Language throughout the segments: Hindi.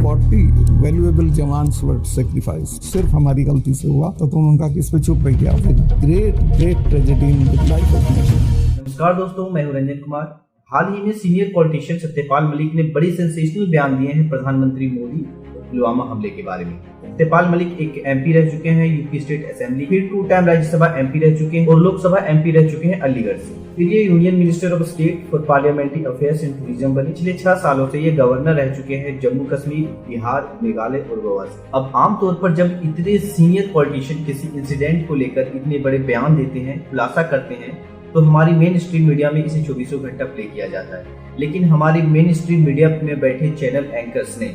40 वैल्यूएबल जवान्स वर सैक्रिफाइस। सिर्फ हमारी गलती से हुआ तो तुम उनका किस पे चुप रही? Great great tragedy in the life of nation. नमस्कार दोस्तों, मैं हूं रंजन कुमार। हाल ही में सीनियर पॉलिटिशियन सत्यपाल मलिक ने बड़ी सेंसेशनल बयान दिए हैं प्रधानमंत्री मोदी और पुलवामा हमले के बारे में। सत्यपाल मलिक एक एमपी रह चुके हैं यूपी स्टेट असेंबली, फिर 2 टाइम राज्यसभा एमपी रह चुके हैं और लोकसभा एमपी रह चुके हैं अलीगढ़ से। फिर ये union minister of state for parliamentary affairs and tourism बने। पिछले 6 सालों से ये गवर्नर रह चुके हैं जम्मू कश्मीर, बिहार, मेघालय और गोवा से। अब आमतौर पर जब इतने सीनियर पॉलिटिशियन किसी इंसिडेंट को लेकर इतने बड़े बयान देते हैं, खुलासा करते हैं, तो हमारी मेन स्ट्रीम मीडिया में इसे 24 घंटा प्ले किया जाता है। लेकिन हमारी मेन स्ट्रीम मीडिया में बैठे चैनल एंकर्स ने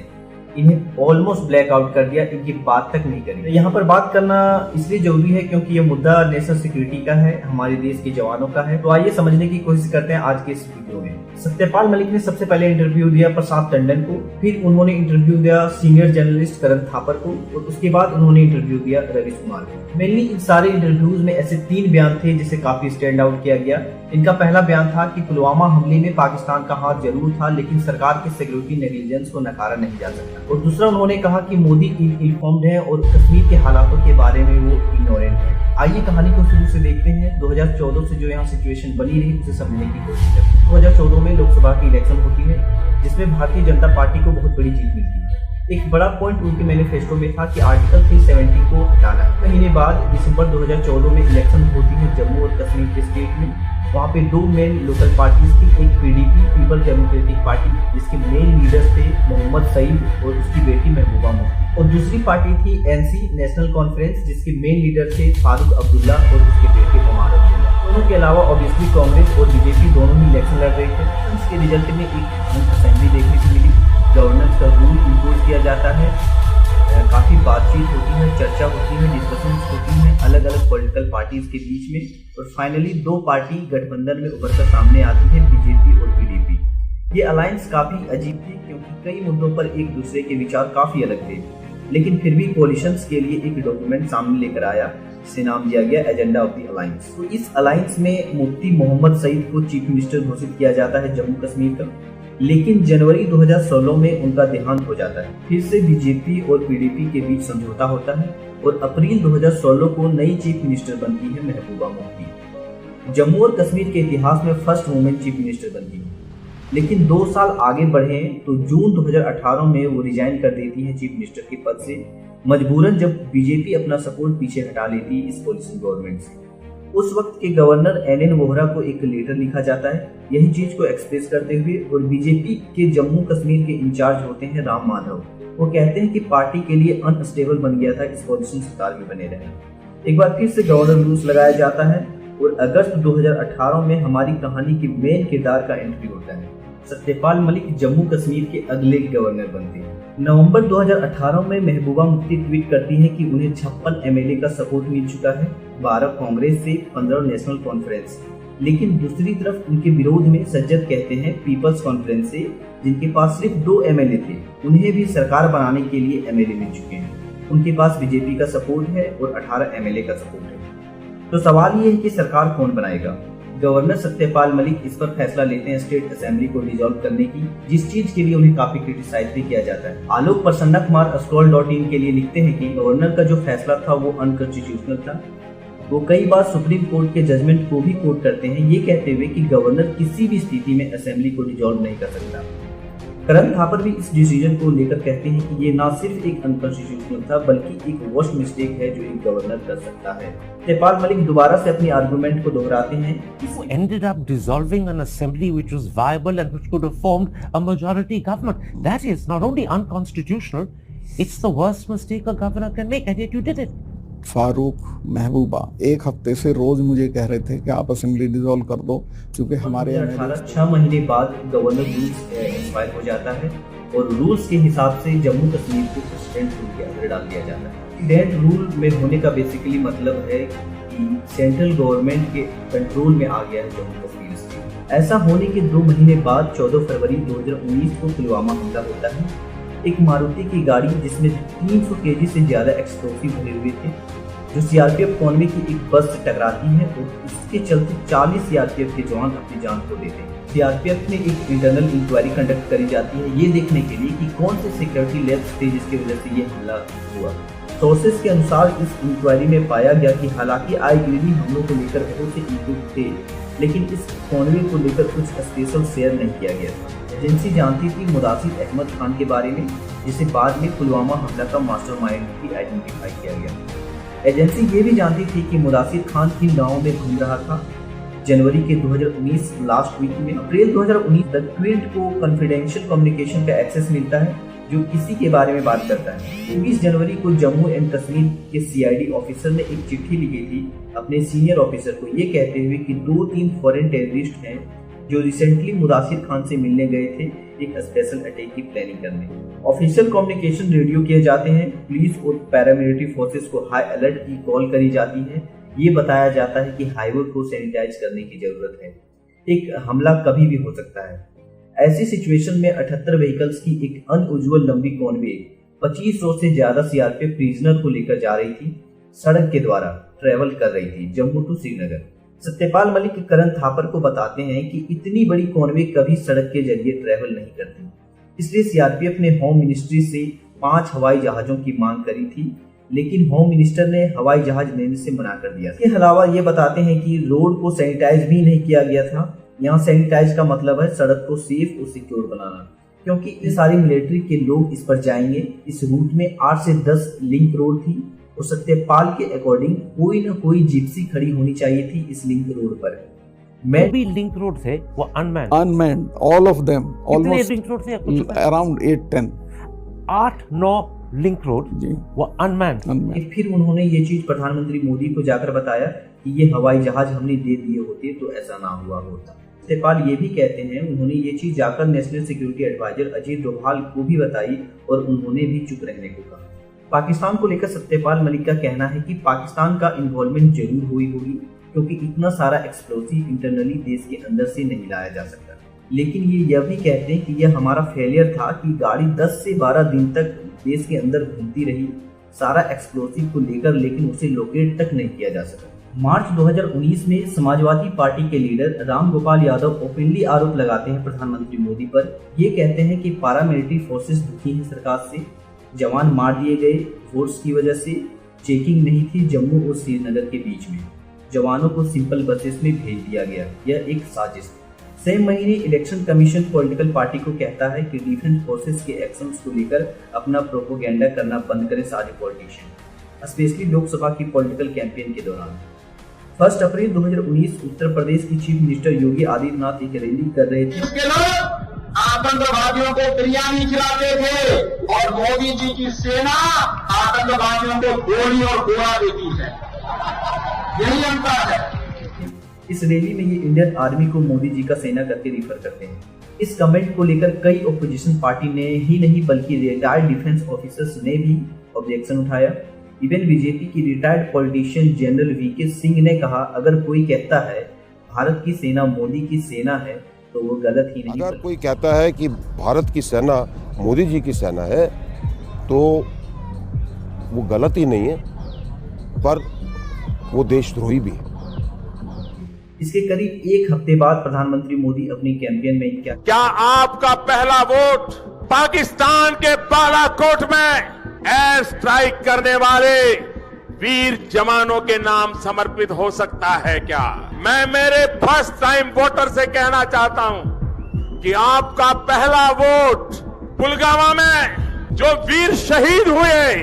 इन्हें ऑलमोस्ट ब्लैकआउट कर दिया, इनकी बात तक नहीं करी। यहाँ पर बात करना इसलिए जरूरी है क्योंकि ये मुद्दा नेशनल सिक्योरिटी का है, हमारे देश के जवानों का है। तो आइए समझने की कोशिश करते हैं आज के इस वीडियो में। सत्यपाल मलिक ने सबसे पहले इंटरव्यू दिया प्रसाद टंडन को, फिर उन्होंने इंटरव्यू दिया सीनियर जर्नलिस्ट करण थापर को और उसके बाद उन्होंने इंटरव्यू दिया रवीश कुमार को। मेनली इन सारे इंटरव्यूज में ऐसे 3 बयान थे जिसे काफी स्टैंड आउट किया गया। इनका पहला बयान था कि पुलवामा हमले में पाकिस्तान का हाथ जरूर था, लेकिन सरकार के सिक्योरिटी नेग्लिजेंस को नकारा नहीं जा सकता। और दूसरा उन्होंने कहा कि मोदी इनफॉर्म्ड है और कश्मीर के हालातों के बारे में वो इग्नोरेंट है। आइए कहानी को शुरू से देखते हैं। 2014 से जो यहाँ सिचुएशन बनी रही उसे समझने की कोशिश करते हैं। 2014 में लोकसभा की इलेक्शन होती है जिसमें भारतीय जनता पार्टी को बहुत बड़ी जीत मिलती है। एक बड़ा पॉइंट उनके मैनिफेस्टो में था कि आर्टिकल 370 को हटाना है। महीने बाद दिसंबर 2014 में इलेक्शन होती है जम्मू और कश्मीर के स्टेट में। वहाँ पे 2 मेन लोकल पार्टीज थी, एक पीडीपी पीपल डेमोक्रेटिक पार्टी जिसके मेन लीडर्स थे मोहम्मद सईद और उसकी बेटी महबूबा मुफ्ती, और दूसरी पार्टी थी एनसी नेशनल कॉन्फ्रेंस जिसके मेन लीडर थे फारूक अब्दुल्ला और उसके बेटे उमर अब्दुल्ला। दोनों के अलावा ऑब्वियसली कांग्रेस और बीजेपी दोनों ही इलेक्शन लड़ रहे थे। इसके रिजल्ट में एक असेंबली देखने को मिली, गवर्नेंस का रूल इम्पोज किया जाता है, काफी बातचीत होती है, चर्चा होती है, डिस्कशंस होती हैं अलग अलग पॉलिटिकल पार्टीज के बीच में, और फाइनली 2 पार्टी गठबंधन में उभरकर सामने आती है, बीजेपी और पीडीपी। ये अलायंस काफी अजीब थी क्योंकि कई मुद्दों पर एक दूसरे के विचार काफी अलग थे, लेकिन फिर भी कोलिशंस के लिए एक डॉक्यूमेंट सामने लेकर आया जिसे नाम दिया गया एजेंडा ऑफ द अलायंस। तो इस अलायंस में मुफ्ती मोहम्मद सईद को चीफ मिनिस्टर घोषित किया जाता है जम्मू कश्मीर का, लेकिन जनवरी 2016 में उनका देहांत हो जाता है। फिर से बीजेपी और पीडीपी के बीच समझौता होता है और अप्रैल 2016 को नई चीफ मिनिस्टर बनती है महबूबा मुफ्ती। जम्मू और कश्मीर के इतिहास में फर्स्ट वुमेन चीफ मिनिस्टर बनती है। लेकिन 2 साल आगे बढ़े तो जून 2018 में वो रिजाइन कर देती है चीफ मिनिस्टर के पद से, मजबूरन, जब बीजेपी अपना सपोर्ट पीछे हटा लेती है इस कोलिशन गवर्नमेंट से। उस वक्त के गवर्नर एनएन वोहरा को एक लेटर लिखा जाता है यही चीज को एक्सप्रेस करते हुए, और बीजेपी के जम्मू कश्मीर के इंचार्ज होते हैं राम माधव। वो कहते हैं कि पार्टी के लिए अनस्टेबल बन गया था इस कोलिशन सरकार में बने रहे। एक बार फिर से गवर्नर रूल्स लगाया जाता है और अगस्त 2018 में हमारी कहानी के मेन किरदार का एंट्री होता है। सत्यपाल मलिक जम्मू कश्मीर के अगले गवर्नर बनते हैं। नवंबर 2018 में महबूबा मुफ्ती ट्वीट करती हैं कि उन्हें 56 एमएलए का सपोर्ट मिल चुका है, 12 कांग्रेस से, 15 नेशनल कॉन्फ्रेंस। लेकिन दूसरी तरफ उनके विरोध में सज्जद कहते हैं पीपल्स कॉन्फ्रेंस से, जिनके पास सिर्फ 2 एमएलए थे, उन्हें भी सरकार बनाने के लिए एमएलए मिल चुके हैं। उनके पास बीजेपी का सपोर्ट है और 18 एमएलए का सपोर्ट है। तो सवाल ये है कि सरकार कौन बनाएगा? गवर्नर सत्यपाल मलिक इस पर फैसला लेते हैं स्टेट असेंबली को डिसॉल्व करने की, जिस चीज के लिए उन्हें काफी क्रिटिसाइज भी किया जाता है। आलोक प्रसन्ना कुमार अस्ट्रोल.in के लिए लिखते हैं कि गवर्नर का जो फैसला था वो अनकॉन्स्टिट्यूशनल था। वो कई बार सुप्रीम कोर्ट के जजमेंट को भी कोट करते हैं, ये कहते हुए कि गवर्नर किसी भी स्थिति में असेंबली को डिसॉल्व नहीं कर सकता। करण थापर भी इस डिसीजन को लेकर कहते हैं कि ये ना सिर्फ एक अनकॉन्स्टिट्यूशनल था बल्कि एक वर्स्ट मिस्टेक है जो एक गवर्नर कर सकता है। सत्यपाल मलिक दोबारा से अपनी आर्गुमेंट को दोहराते हैं। Who ended up dissolving an assembly which was viable and which could have formed a majority government. That is not only unconstitutional, it's the worst mistake a governor can make, and yet you did it. Farooq, महबूबा 1 हफ्ते से रोज मुझे कह रहे थे कि आप असेंबली डिसॉल्व कर दो, क्योंकि हमारे 6 महीने बाद गवर्नर रूल्स एक्सपायर हो जाता है और रूल्स के हिसाब से जम्मू कश्मीर को प्रेसिडेंट रूल के अंदर डाल दिया जाता है। प्रेसिडेंट रूल में होने का बेसिकली मतलब है कि सेंट्रल गवर्नमेंट के कंट्रोल में आ गया है जम्मू कश्मीर स्टेट। ऐसा होने के 2 महीने बाद 14 फरवरी 2019 को पुलवामा हमला होता है। एक मारुति की गाड़ी जिसमें 300 केजी से ज्यादा एक्सप्लोसिव भरे हुए थे, जो सीआरपीएफ कॉन्वे की एक बस से टकराती है और इसके चलते 40 सीआरपीएफ के जवान अपनी जान खो देते हैं। सीआरपीएफ में एक इंटरनल इंक्वायरी कंडक्ट करी जाती है ये देखने के लिए कि कौन से सिक्योरिटी लैब्स थे जिसकी वजह से ये हमला हुआ। सोर्सेज के अनुसार इस इंक्वायरी में पाया गया कि हालांकि आईईडी हमलों को लेकर बहुत से इनपुट थे, लेकिन इस कॉन्वे को लेकर कुछ स्पेशल शेयर नहीं किया गया था। एजेंसी जानती थी मुदासिर अहमद खान के बारे में, जिसे बाद में पुलवामा हमला का मास्टरमाइंड भी आइडेंटिफाई किया गया। एजेंसी ये भी जानती थी कि मुदासिर खान किन गाँव में घूम रहा था। जनवरी के 2019 लास्ट वीक में अप्रैल 2019 तक ट्वीट को कॉन्फिडेंशियल कम्युनिकेशन का एक्सेस मिलता है जो किसी के बारे में बात करता है। 20 जनवरी को जम्मू एंड कश्मीर के सीआईडी ऑफिसर ने एक चिट्ठी लिखी थी अपने सीनियर ऑफिसर को ये कहते हुए कि 2-3 फॉरेन टेररिस्ट हैं जो रिसेंटली मुदासिर खान से मिलने गए थे एक स्पेशल अटैक की प्लानिंग करने। ऑफिशियल कम्युनिकेशन रेडियो किए जाते हैं, पुलिस और पैरामिलिट्री फोर्सेस को हाई अलर्ट की कॉल करी जाती है। ये बताया जाता है कि हाईवे को सैनिटाइज करने की जरूरत है, एक हमला कभी भी हो सकता है। ऐसी सिचुएशन में 78 व्हीकल्स की एक अनयूजुअल लंबी कॉन्वे 2500 से ज्यादा सीआरपीएफ प्रिजनर को लेकर जा रही थी, सड़क के द्वारा ट्रेवल कर रही थी जम्मू टू श्रीनगर। सत्यपाल मलिक करण थापर को बताते हैं कि इतनी बड़ी कॉन्वे कभी सड़क के जरिए ट्रेवल नहीं करती, इसलिए सीआरपीएफ ने होम मिनिस्ट्री से 5 हवाई जहाजों की मांग करी थी, लेकिन होम मिनिस्टर ने हवाई जहाज लेने से मना कर दिया। इसके अलावा ये बताते हैं कि रोड को सैनिटाइज भी नहीं किया गया था। यहाँ सैनिटाइज का मतलब है सड़क को सेफ और सिक्योर बनाना, क्योंकि ये सारी मिलिट्री के लोग इस पर जाएंगे। इस रूट में 8 से 10 लिंक रोड थी और सत्यपाल के अकॉर्डिंग कोई न कोई जिप्सी खड़ी होनी चाहिए थी इस लिंक रोड पर। जो भी लिंक रोड थे वो unmanned all of them, almost link road थे अराउंड 8-10 8-9 लिंक रोड वो अनमैन्ड। फिर उन्होंने ये चीज प्रधानमंत्री मोदी को जाकर बताया कि ये हवाई जहाज हमने दे दिए होते तो ऐसा ना हुआ होता। सत्यपाल ये भी कहते हैं उन्होंने ये चीज जाकर national security adviser Ajit Doval को भी बताई और उन्होंने भी चुप रहने को कहा। पाकिस्तान को लेकर सत्यपाल मलिक का कहना है कि पाकिस्तान का इन्वॉल्वमेंट जरूर हुई होगी, क्योंकि इतना सारा एक्सप्लोसिव इंटरनली देश के अंदर से नहीं लाया जा सकता। लेकिन ये यह भी कहते हैं कि यह हमारा फेलियर था कि गाड़ी 10 से 12 दिन तक देश के अंदर घूमती रही सारा एक्सप्लोसिव को लेकर, लेकिन उसे लोकेट तक नहीं किया जा सका। मार्च 2019 में समाजवादी पार्टी के लीडर राम गोपाल यादव ओपनली आरोप लगाते हैं प्रधानमंत्री मोदी पर। ये कहते हैं कि पैरामिलिट्री फोर्सेस दुखी हैं सरकार से, जवान मार दिए गए फोर्स की वजह से, चेकिंग नहीं थी जम्मू और श्रीनगर के बीच में, जवानों को सिंपल बसेस में भेज दिया गया, यह एक साजिश थी। सेम महीने इलेक्शन कमीशन पॉलिटिकल पार्टी को कहता है कि डिफेंस फोर्सेस के एक्शंस को लेकर अपना प्रोपोगेंडा करना बंद करें सारे पॉलिटिशियन, स्पेशली लोकसभा की पॉलिटिकल कैंपेन के दौरान। 1 अप्रैल 2019 उत्तर प्रदेश की चीफ मिनिस्टर योगी आदित्यनाथ एक रैली कर रहे थे। आतंकवादियों को बिरयानी खिलाते थे और मोदी जी की सेना आतंकवादियों को गोली और गोला देती है, यही अंतर है। इस रैली में ये इंडियन आर्मी को मोदी जी का सेना करके रिफर करते हैं। इस कमेंट को लेकर कई ओपोजिशन पार्टी ने ही नहीं बल्कि रिटायर्ड डिफेंस ऑफिसर्स ने भी ऑब्जेक्शन उठाया। इवन बीजेपी की retired politician general VK Singh ने कहा, अगर कोई कहता है भारत की सेना मोदी की सेना है तो वो गलत ही नहीं। अगर कोई कहता है कि भारत की सेना मोदी जी की सेना है तो वो गलत ही नहीं है, पर वो देशद्रोही भी है। इसके करीब 1 हफ्ते बाद प्रधानमंत्री मोदी अपनी कैंपेन में क्या आपका पहला वोट पाकिस्तान के बालाकोट में एयर स्ट्राइक करने वाले वीर जवानों के नाम समर्पित हो सकता है क्या? मैं मेरे फर्स्ट टाइम वोटर से कहना चाहता हूं कि आपका पहला वोट पुलवामा में जो वीर शहीद हुए,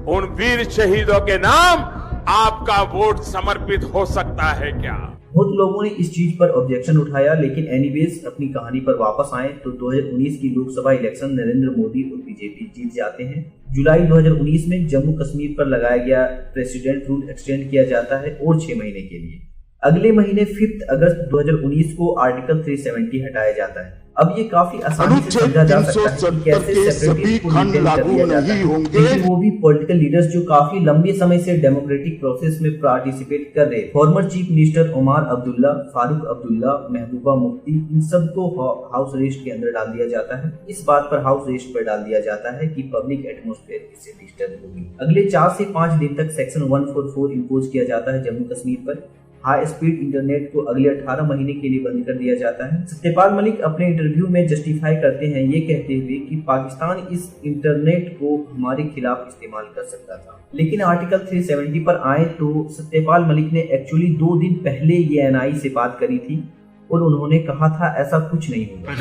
उन वीर शहीदों के नाम आपका वोट समर्पित हो सकता है क्या? बहुत लोगों ने इस चीज पर ऑब्जेक्शन उठाया, लेकिन एनीवेज अपनी कहानी पर वापस आए तो 2019 की लोकसभा इलेक्शन नरेंद्र मोदी और बीजेपी जीत जाते हैं। जुलाई 2019 में जम्मू कश्मीर पर लगाया गया प्रेसिडेंट रूल एक्सटेंड किया जाता है और 6 महीने के लिए। अगले महीने 5 अगस्त 2019 को आर्टिकल 370 हटाया जाता है। अब ये काफी आसानी से समझा जा सकता है कि कैसे सेपरेटिस्ट को रिटेन कर लिया जाता है, लेकिन वो भी पॉलिटिकल लीडर्स जो काफी लंबे समय से डेमोक्रेटिक प्रोसेस में पार्टिसिपेट कर रहे। Former chief minister Omar Abdullah, Farooq Abdullah, Mehbooba Mufti, इन सबको हाउस अरेस्ट के अंदर डाल दिया जाता है। इस बात पर हाउस अरेस्ट पर डाल दिया जाता है कि पब्लिक एटमॉस्फेयर इससे डिस्टर्ब होगी। अगले 4 से 5 दिन तक सेक्शन 144 इम्पोज किया जाता है जम्मू कश्मीर पर। हाई स्पीड इंटरनेट को अगले 18 महीने के लिए बंद कर दिया जाता है। सत्यपाल मलिक अपने इंटरव्यू में जस्टिफाई करते हैं ये कहते हुए कि पाकिस्तान इस इंटरनेट को हमारे खिलाफ इस्तेमाल कर सकता था। लेकिन आर्टिकल 370 पर आए तो सत्यपाल मलिक ने एक्चुअली 2 दिन पहले ये एनआई से बात करी थी और उन्होंने कहा था ऐसा कुछ नहीं होगा।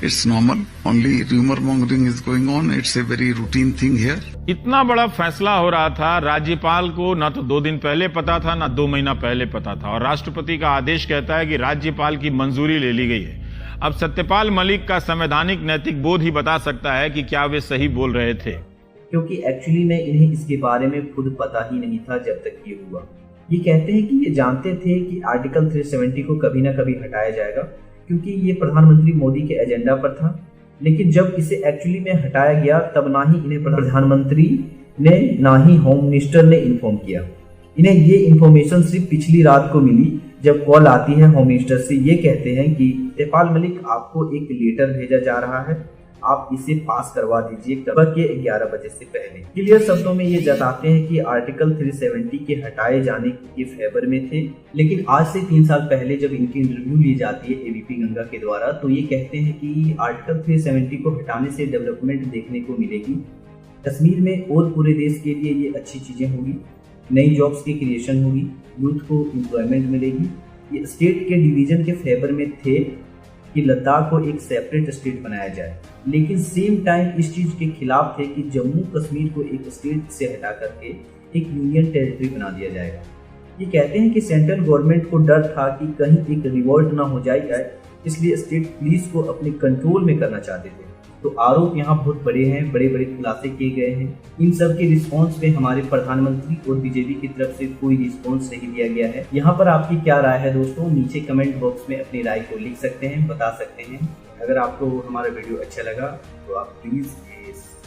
It's normal. Only rumor mongering is going on. It's a very routine thing here. इतना बड़ा फैसला हो रहा था, राज्यपाल को ना तो 2 दिन पहले पता था ना 2 महीना पहले पता था, और राष्ट्रपति का आदेश कहता है कि राज्यपाल की मंजूरी ले ली गई है। अब सत्यपाल मलिक का संवैधानिक नैतिक बोध ही बता सकता है कि क्या वे सही बोल रहे थे, क्योंकि एक्चुअली में इन्हें इसके बारे में खुद पता ही नहीं था जब तक ये हुआ। ये कहते हैं कि ये जानते थे कि आर्टिकल 370 को कभी ना कभी हटाया जाएगा, क्योंकि ये प्रधानमंत्री मोदी के एजेंडा पर था। लेकिन जब इसे एक्चुअली में हटाया गया तब ना ही इन्हें प्रधानमंत्री ने ना ही होम मिनिस्टर ने इन्फॉर्म किया। इन्हें ये इन्फॉर्मेशन सिर्फ पिछली रात को मिली जब कॉल आती है होम मिनिस्टर से। ये कहते हैं कि सत्यपाल मलिक आपको एक लेटर भेजा जा रहा है, आप इसे पास करवा दीजिए सुबह के 11 बजे से पहले। क्लियर शब्दों में ये जताते हैं कि आर्टिकल 370 के हटाए जाने के फेवर में थे। लेकिन आज से 3 साल पहले जब इनकी इंटरव्यू ली जाती है एबीपी गंगा के द्वारा, तो ये कहते हैं कि आर्टिकल 370 को हटाने से डेवलपमेंट देखने को मिलेगी कश्मीर में और पूरे देश के लिए। ये अच्छी चीजें होगी, नई जॉब्स की क्रिएशन होगी, यूथ को एम्प्लॉयमेंट मिलेगी। ये स्टेट के डिवीजन के फेवर में थे कि लद्दाख को एक सेपरेट स्टेट बनाया जाए, लेकिन सेम टाइम इस चीज के खिलाफ थे कि जम्मू कश्मीर को एक स्टेट से हटा करके एक यूनियन टेरिटरी बना दिया जाएगा। ये कहते हैं कि सेंट्रल गवर्नमेंट को डर था कि कहीं एक रिवॉल्ट ना हो जाए, इसलिए स्टेट पुलिस को अपने कंट्रोल में करना चाहते थे। तो आरोप यहाँ बहुत बड़े हैं, बड़े बड़े खुलासे किए गए हैं। इन सब के रिस्पॉन्स में हमारे प्रधानमंत्री और बीजेपी की तरफ से कोई रिस्पॉन्स नहीं दिया गया है। यहाँ पर आपकी क्या राय है दोस्तों? नीचे कमेंट बॉक्स में अपनी राय को लिख सकते हैं, बता सकते हैं। अगर आपको हमारा वीडियो अच्छा लगा तो आप प्लीज़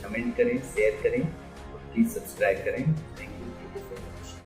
कमेंट करें, शेयर करें और प्लीज़ सब्सक्राइब करें।